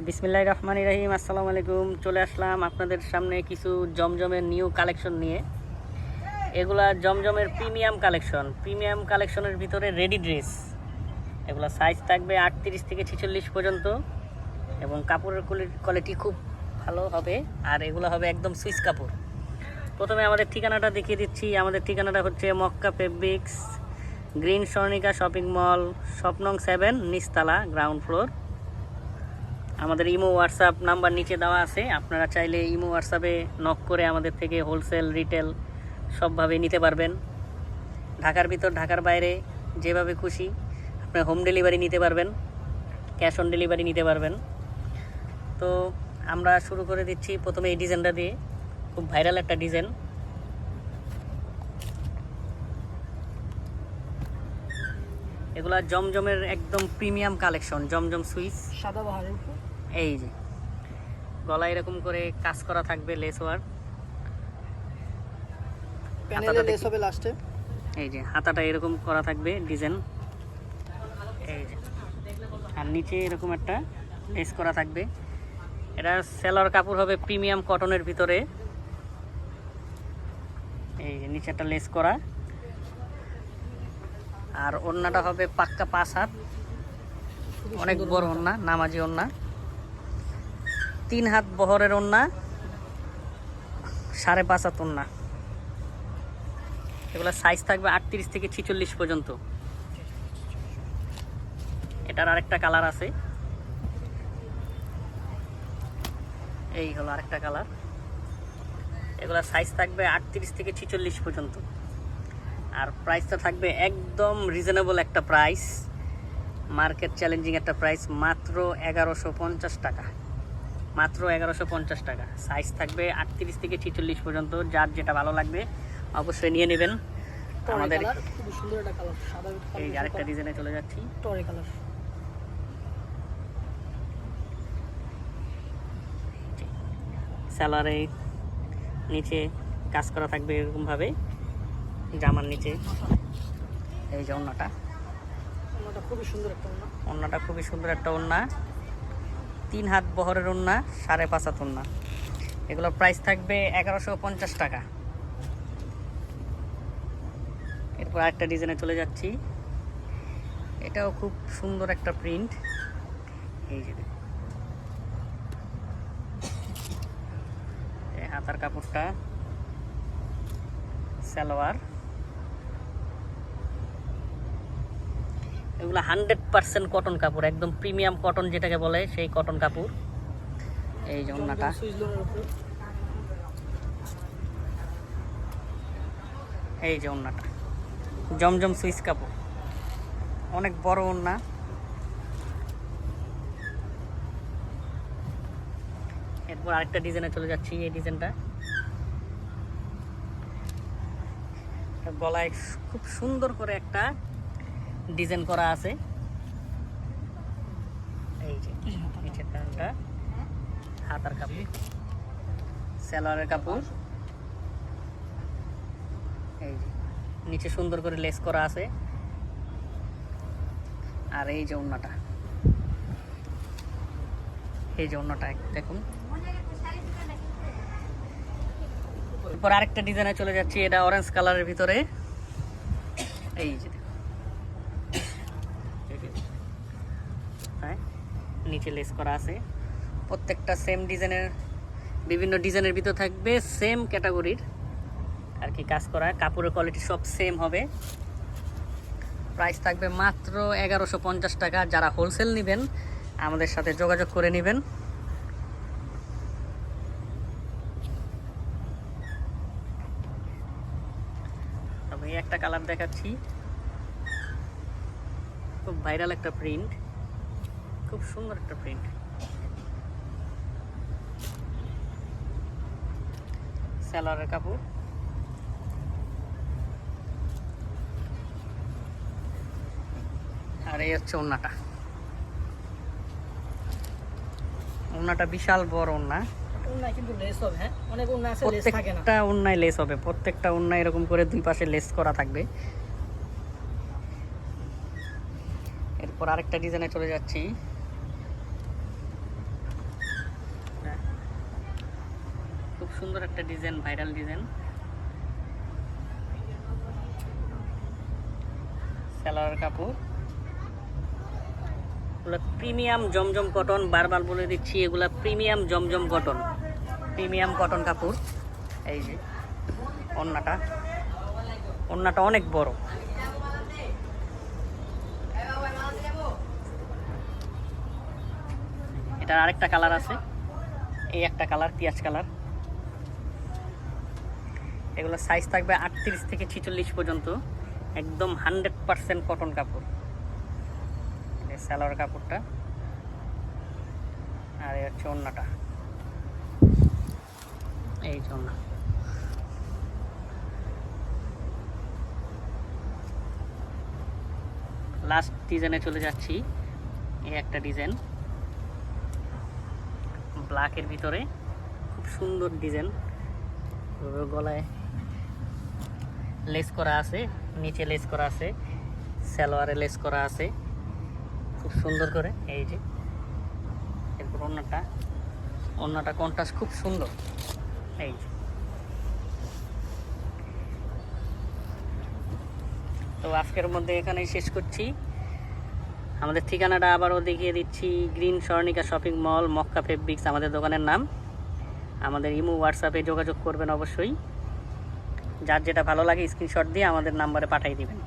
বিসমিল্লাহির রহমানির রহিম। আসসালামু আলাইকুম। চলে আসলাম আপনাদের সামনে কিছু জমজমের নিউ কালেকশন নিয়ে। এগুলা জমজমের প্রিমিয়াম কালেকশনের ভিতরে রেডি ড্রেস। এগুলা সাইজ থাকবে 38 থেকে 46 পর্যন্ত এবং কাপড়ের কোয়ালিটি খুব ভালো হবে। আর এগুলো হবে একদম সুইস কাপড়। প্রথমে আমাদের ঠিকানাটা দেখিয়ে দিচ্ছি। আমাদের ঠিকানাটা হচ্ছে Makka fabrics, green Swarnika shopping mall, স্বপ্নং 7, নিচতলা, গ্রাউন্ড ফ্লোর। আমাদের ইমো হোয়াটসঅ্যাপ নাম্বার নিচে দেওয়া আছে। আপনারা চাইলে ইমো হোয়াটসঅ্যাপে নক করে আমাদের থেকে হোলসেল রিটেল সবভাবে নিতে পারবেন। ঢাকার ভিতর ঢাকার বাইরে যেভাবে খুশি আপনি হোম ডেলিভারি নিতে পারবেন, ক্যাশ অন ডেলিভারি নিতে পারবেন। তো আমরা শুরু করে দিচ্ছি প্রথমে এই ডিজাইনটা দিয়ে। খুব ভাইরাল একটা ডিজাইন। এগুলা জমজমের একদম প্রিমিয়াম কালেকশন, জমজম সুইস। সাদা বাহারের উপর এই যে গলা এরকম করে কাজ করা থাকবে, লেস ওয়ার্ক। প্যানেলে লেস হবে লাস্টে। এই যে হাতাটা এরকম করা থাকবে ডিজাইন। এই যে আর নিচে এরকম একটা লেস করা থাকবে। এটা সেলার কাপড় হবে প্রিমিয়াম কটনের ভিতরে। এই যে নিচে একটা লেস করা। আর ওড়নাটা হবে পাক্কা 5 হাত, অনেক বড় ওড়না, নামাজি ওড়না। 3 হাত বহরের ওড়না, 5.5 হাত ওড়না। এগুলো সাইজ থাকবে 38 থেকে 46 পর্যন্ত। এটার আরেকটা কালার আছে, এই হলো আরেকটা কালার। এগুলো সাইজ থাকবে 38 থেকে 46 পর্যন্ত। আর প্রাইসটা থাকবে একদম রিজনেবল একটা প্রাইস, মার্কেট চ্যালেঞ্জিং একটা প্রাইস, মাত্র 1150 টাকা। মাত্র 1150 টাকা। সাইজ থাকবে 38 থেকে 46 পর্যন্ত। যার যেটা ভালো লাগবে অবশ্যই নিয়ে নেবেন। আমাদের খুব সুন্দর একটা কালার, সাদা এই আরেকটা ডিজাইনে চলে যাচ্ছি। টরে কালার। স্যালারে নিচে কাজ করা থাকবে এরকমভাবে, জামার নিচে। এই যে ওড়নাটা, ওড়নাটা খুবই সুন্দর একটা ওড়না। ওড়নাটা খুবই সুন্দর একটা ওড়না। 3 হাত বহরের ওড়না, 5.5 হাত ওড়না। এগুলোর প্রাইস থাকবে 1150 টাকা। এরপর আরেকটা ডিজাইনে চলে যাচ্ছি। এটাও খুব সুন্দর একটা প্রিন্ট। এই যে হাতার কাপড়টা, সালোয়ার। এগুলো 100% কটন কাপড়, একদম প্রিমিয়াম কটন যেটাকে বলে সেই কটন কাপড়। এই যে ওড়নাটা, এই যে ওড়নাটা জমজম সুইস কাপড়, অনেক বড় ওড়না। এরপর আরেকটা ডিজাইনে চলে যাচ্ছি। এই ডিজাইনটা গলায় খুব সুন্দর করে একটা ডিজাইন করা আছে। এই যে নিচের প্যান্টটা, হাতার কাপড়, সালোয়ারের কাপড়। এই যে নিচে সুন্দর করে লেস করা আছে। আর এই যে ওড়নাটা, এই যে ওড়নাটা দেখুন। এরপর আরেকটা ডিজাইনে চলে যাচ্ছি। এটা অরেঞ্জ কালারের ভিতরে। এই যে হ্যাঁ, নিচে লেস করা আছে। প্রত্যেকটা সেম ডিজাইনের, বিভিন্ন ডিজাইনের ভিতর থাকবে সেম ক্যাটাগরির আর কি কাজ করা। কাপড়ের কোয়ালিটি সব সেম হবে। প্রাইস থাকবে মাত্র 1150 টাকা। যারা হোলসেল নেবেন আমাদের সাথে যোগাযোগ করে নেবেন। তবে একটা কালার দেখাচ্ছি, খুব ভাইরাল একটা প্রিন্ট, খুব সুন্দর একটা প্রিন্ট। সালোয়ারের কাপড়। আর এই হচ্ছে ওড়নাটা। ওড়নাটা বিশাল বড় ওড়না। ওড়না কিন্তু লেস হবে, হ্যাঁ অনেক ওড়না আছে লেস থাকে না। প্রত্যেকটা ওড়নায় লেস হবে, প্রত্যেকটা ওড়নায় এরকম করে দুই পাশে লেস করা থাকবে। এরপর আরেকটা ডিজাইনে চলে যাচ্ছি। সুন্দর একটা ডিজাইন, ভাইরাল ডিজাইন। সালোয়ার কাপড় এগুলো প্রিমিয়াম জমজম কটন, বারবার বলে দিচ্ছি এগুলা প্রিমিয়াম জমজম কটন, প্রিমিয়াম কটন কাপড়। এই যে ওড়নাটা অনেক বড়। এটার আরেকটা কালার আছে, এই একটা কালার পিঁয়াজ কালার। এগুলো সাইজ থাকবে 38 থেকে 46 পর্যন্ত, একদম 100% কটন কাপড়। এই সালোয়ার কাপড়টা, আর এই হচ্ছে ওড়নাটা। এই যে ওড়না। লাস্ট ডিজাইনে চলে যাচ্ছি। এই একটা ডিজাইন ব্ল্যাকের ভিতরে, খুব সুন্দর ডিজাইন। গলায় লেস করা আছে, নিচে লেস করা আছে, সালোয়ারে লেস করা আছে খুব সুন্দর করে। এই যে এরপর ওড়নাটা কন্ট্রাস্ট খুব সুন্দর। এই যে তো আজকের মধ্যে এখানেই শেষ করছি। আমাদের ঠিকানাটা আবারও দেখিয়ে দিচ্ছি, গ্রিন স্বর্ণিকা শপিং মল, মক্কা ফেব্রিক্স আমাদের দোকানের নাম। আমাদের ইমো হোয়াটসঅ্যাপে যোগাযোগ করবেন অবশ্যই। যার যেটা ভালো লাগে স্ক্রিনশট দিয়ে আমাদের নাম্বারে পাঠিয়ে দিবেন।